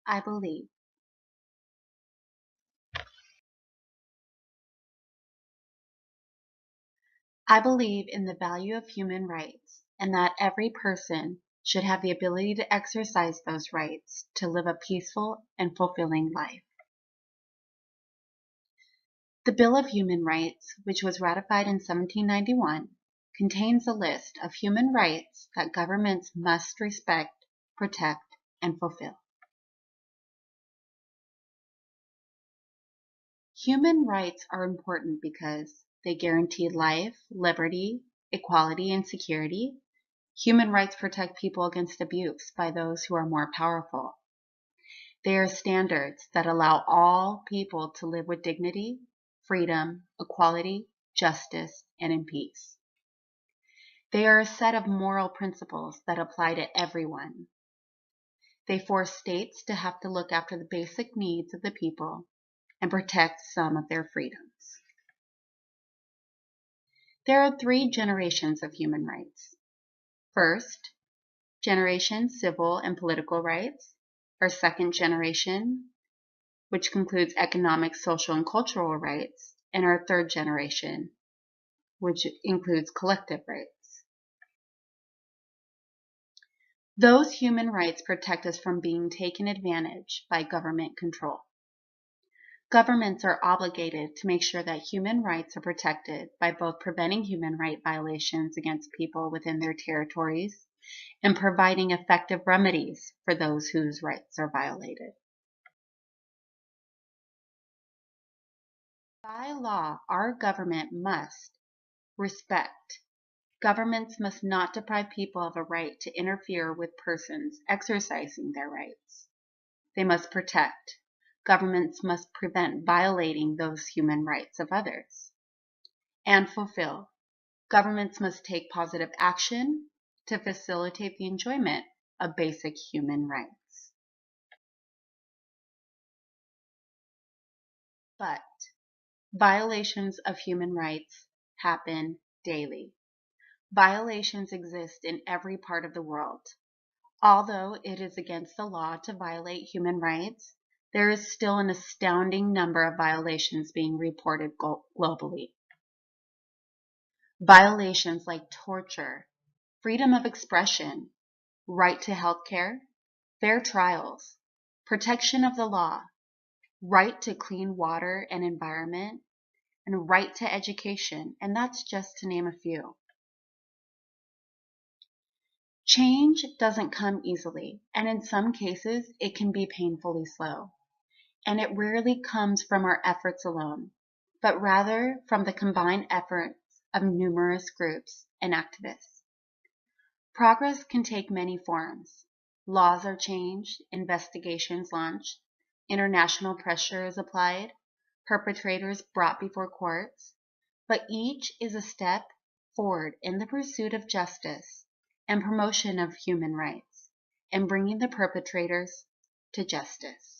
I believe. I believe in the value of human rights and that every person should have the ability to exercise those rights to live a peaceful and fulfilling life. The Bill of Human Rights, which was ratified in 1791, contains a list of human rights that governments must respect, protect, and fulfill. Human rights are important because they guarantee life, liberty, equality, and security. Human rights protect people against abuse by those who are more powerful. They are standards that allow all people to live with dignity, freedom, equality, justice, and in peace. They are a set of moral principles that apply to everyone. They force states to have to look after the basic needs of the people and protect some of their freedoms. There are 3 generations of human rights. First generation, civil and political rights. Our second generation, which includes economic, social, and cultural rights. And our third generation, which includes collective rights. Those human rights protect us from being taken advantage by government control. Governments are obligated to make sure that human rights are protected by both preventing human right violations against people within their territories and providing effective remedies for those whose rights are violated. By law, our government must respect. Governments must not deprive people of a right to interfere with persons exercising their rights. They must protect. Governments must prevent violating those human rights of others. And fulfill. Governments must take positive action to facilitate the enjoyment of basic human rights. But violations of human rights happen daily. Violations exist in every part of the world. Although it is against the law to violate human rights, there is still an astounding number of violations being reported globally. Violations like torture, freedom of expression, right to health care, fair trials, protection of the law, right to clean water and environment, and right to education, and that's just to name a few. Change doesn't come easily, and in some cases, it can be painfully slow. And it rarely comes from our efforts alone, but rather from the combined efforts of numerous groups and activists. Progress can take many forms. Laws are changed, investigations launched, international pressure is applied, perpetrators brought before courts, but each is a step forward in the pursuit of justice and promotion of human rights, and bringing the perpetrators to justice.